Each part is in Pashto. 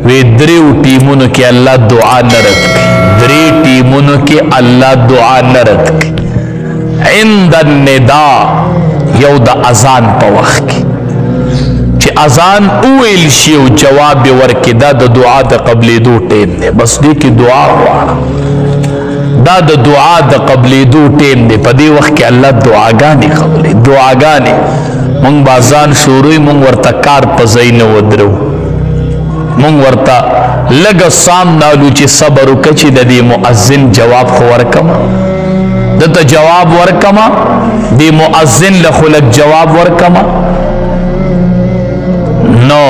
وی دریو ټیمونو کې الله دعا نه رد کړي، درې ټیمونو کې الله دعا نه رد کړي. عند النداء یو د اذان په وخت کې چې اذان وویل شي او جواب یې ورکړي، دا د دعا د قبلېدو ټیم دی. بس دې کې دعا غواړه، دا د دعا د قبلېدو ټیم دی. په دې وخت کې الله دعاګانې قبلې، دعاګانې. مونږ به اذان شروع مونږ ورته کار په ځای نه ودرو، مونږ ورته لږه سام نالو چې صبر وکړه چې د دې مؤذن جواب خو ورکما، دته جواب ورکما، دې مؤذن له خو لږ جواب ورکما. نو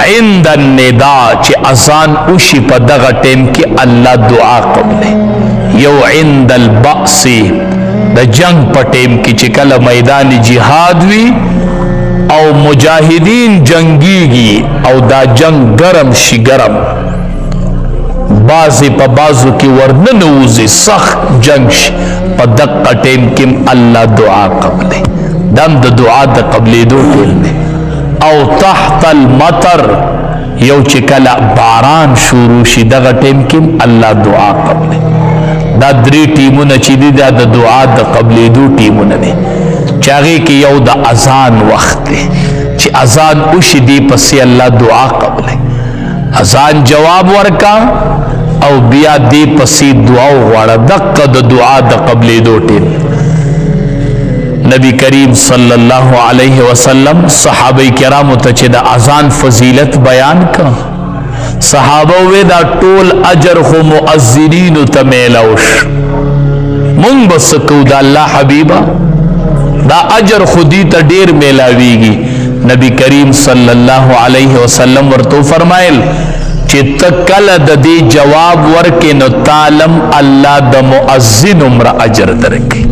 عند النداء چې اذان وشي په دغه ټیم کې الله دعا قبلې. یو عند البأس د جنگ په ټیم کې چې کله میدان جهاد وي او مجاهدین جنگیږي او دا جنگ گرم شي، گرم بازی په بازو کې ورننوزي، سخت جنگ شي، په دغه ټیم کې الله دعا قبلې. دم د دعا د قبلېدو ټیم دی. او تحت المطر یو چې کله باران شروع شي دغه ټیم کې الله دعا قبلې. دا درې ټیمونه چې دي دا د دعا د قبلېدو ټیمونه دي، چې هغې کې یو د اذان وخت دی چې اذان وشي دی پسې الله دعا قبلې. اذان جواب ورکا او بیا دی پسې دعا وغواړه، دقه د دعا د قبلېدو ټیم. نبی کریم صلی الله علیه وسلم صحابه کرامو ته چې د اذان فضیلت بیان کا، صحابه وی دا ټول اجر خو مؤذنینو ته میلاوش، مونږ بس کو دا الله حبیبا دا اجر خودی ته ډیر میلاویږي. نبی کریم صلی الله علیه وسلم ورته فرمایل چې ته کله د دې جواب ورکې نو تعلم الله د مؤذن عمر اجر درکړي.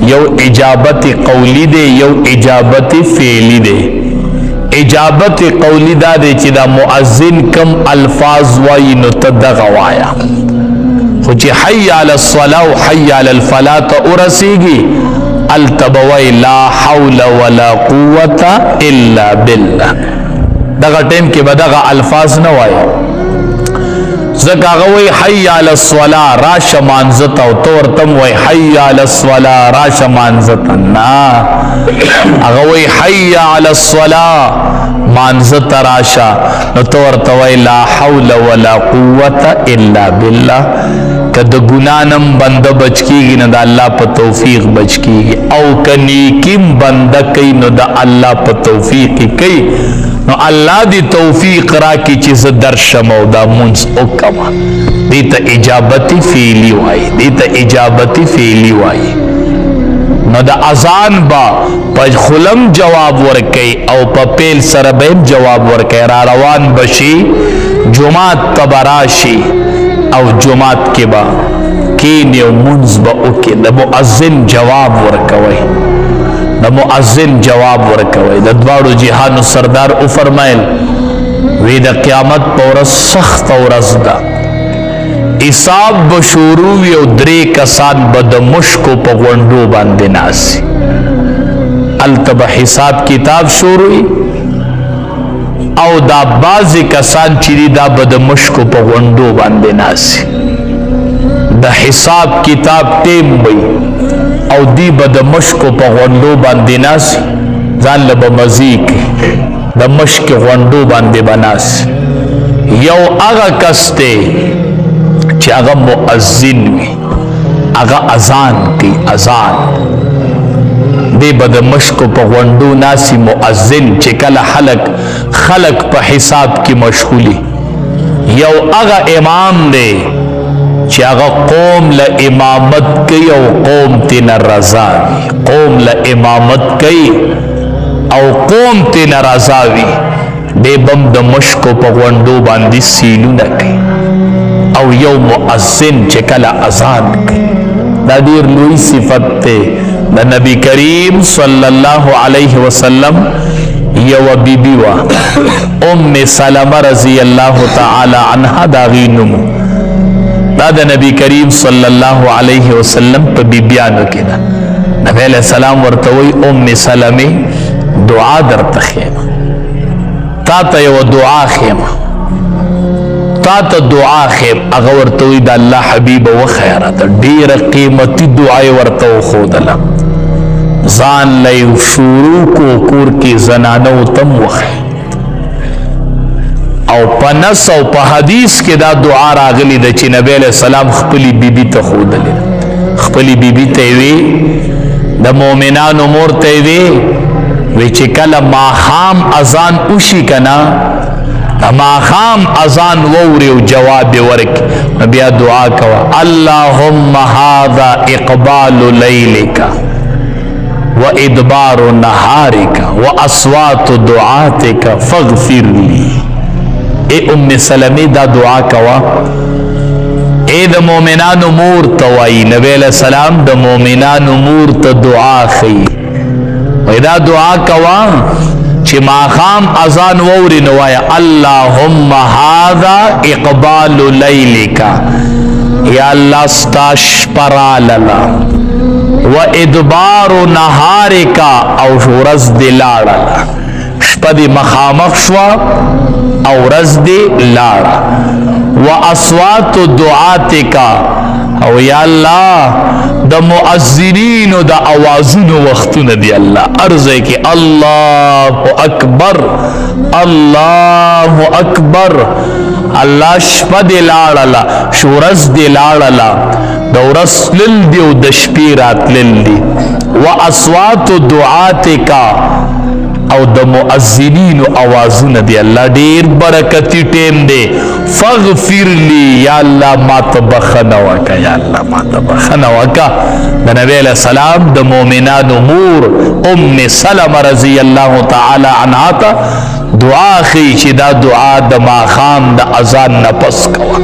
یو اجابت قولی دی، یو اجابت فعلی دی. اجابت قولی دا دی چې دا مؤذن کم الفاظ وای نو ته دغه وایا، خو چې حی علی الصلاة و حی علی الفلاح ته ورسیږي التبوی لا حول ولا قوة الا بالله. دغه ټیم کې به دغه الفاظ نه وای، ځکه هغه وی حی علی الصلاة راشه مانځه ته، او ته ورته وای حی علی الصلاة راشه مانځه ته، نه هغه وی حی علی الصلاة مانځه ته راشه، نو ته ورته وای لا حول ولا قوة الا بالله. که د ګنانم بنده بچ کیږي نو د الله په توفیق بچ کیږي، او که نیکیم بنده کوي نو د الله په توفیق کوي. نو الله دی توفیق را کی چې زه درشم او دا مونځ وکړم. دې ته اجابتي فعلي وایي، دې ته اجابتي فعلي وایي. نو د اذان با په خلم جواب ورکوي او په پیل سره به جواب ورکوي. را روان بشي جمعات ته به راشي او جمعات کې به کینې او مونځ به وکړي، د مؤذن جواب ورکوي، د مؤذن جواب ورکوي. د دواړو جهانو سردار او فرمایل وی د قیامت په ورځ سخت ورځ ده، حساب به شروع وي او درې کسان به د مشکو په غونډو باندې ناسي. هلته به حساب کتاب شروع وي او دا بعضې کسان چې دي دا به د مشکو په غونډو باندې ناسي. د حساب کتاب ټیم وي او دی به د مشکو په غونډو باندې ناسي، ځان له به مزې کوي، د مشک غونډو باندې به ناسي. یو هغه کس دی چې هغه مؤذن وي، هغه اذان کوي، اذان دی به د مشکو په غونډو ناسي مؤذن چې کله خلق په حساب کې مشغولي. یو هغه امام دی چې هغه قوم له امامت کوي او قوم تینا رضا وي، قوم له امامت کوي او قوم تینا رضا وي. دی بم د مشکو په غونډو باندې سیلونه کوي. او یو مؤذن چې کله اذان کوي دا ډیر لوی صفت دی د نبی کریم صلی الله علیه وسلم. یو بیبی وا ام سلمہ رضی اللہ تعالی عنہا داغی نمو، دا د نبی کریم صلی اللہ علیہ وسلم پا بیبیانو کی دا. نبی علیہ السلام ورتوی ام سلمہ دعا در تخیمہ، تا تا یو دعا خیمہ، تا ته دعا خیم هغه ورته وایي د الله حبیبه وښیه راته ډېره قیمتي دعا یې ورته وښودله ځان له یې شروع کو کور کې زنانو ته م وښیه او په نص او په حدیث کې دا دعا راغلی ده چې نبی علیه السلام خپلې بیبي ته ښودلې ده خپلې بیبي ته یې وی د مؤمنانو مور ته یې وی چې کله ماښام اذان وشي که نه د ماښام اذان ووري او جواب یې ورکړي نو بیا دعا کوه اللهم هذا اقبال لیلک وادبار نهارک واصوات دعاتک فاغفر لی اے ام سلمې دا دعا کوه اے د مؤمنانو مور ته وایي نبی علیه السلام د مؤمنانو مور ته دعا ښیي وایي دا دعا کوه چې ماښام اذان ووري نو وایه اللهم هذا اقبال لیلک یا الله ستا شپه راغله و ادبار نهارک او ورځ دې لاړله شپه دې مخامخ شوه او ورځ دې لاړه و اصوات دعاتک او یا الله د مؤذنینو د اوازونو وختونه دی الله ارزه کې الله اکبر الله اکبر الله شپه دې لاړله ورځ دې لاړله د ورځ تلل دي او د شپې راتلل دي و اصوات دعاتک او د مؤذنینو اوازونه دی الله ډیر برکتی ټیم دی فاغفر لی یا الله ما ته بخښنه وکړه یا الله ما ته بخښنه وکړه د نبی علیه السلام د مؤمنانو مور ام سلمه رضی الله تعالی عنها ته دعا ښیي چې دا دعا د ماښام د اذان نه پس کوه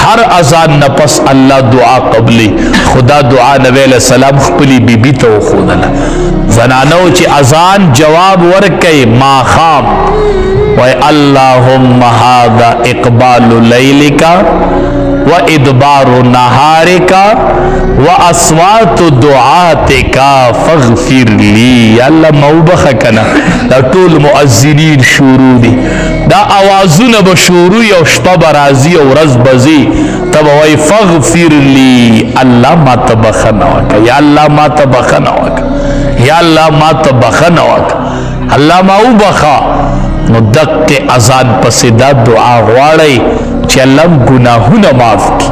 هر اذان نه پس الله دعا قبلی خدا دعا نبی علیہ السلام خپلی بیبی ته وښودله زنانو چې اذان جواب ورکوي ماښام وای اللهم هذا اقبال لیلک و ادبار نهارک و اصوات دعاتک فاغفر لی یا الله ما وبخه کنه دا ټول مؤذنین شروع دي دا اوازونه به شروع او شپه به راځي او ورځ به ځي ته به وایي فاغفر لی الله ما ته بخښنه وکړه یا الله ما ته بخښنه وکړه یا الله ما ته بخښنه وکړه الله ما وبخه نو دقې اذان پسې دا دعا غواړئ چې الله ګناهونه معاف کړي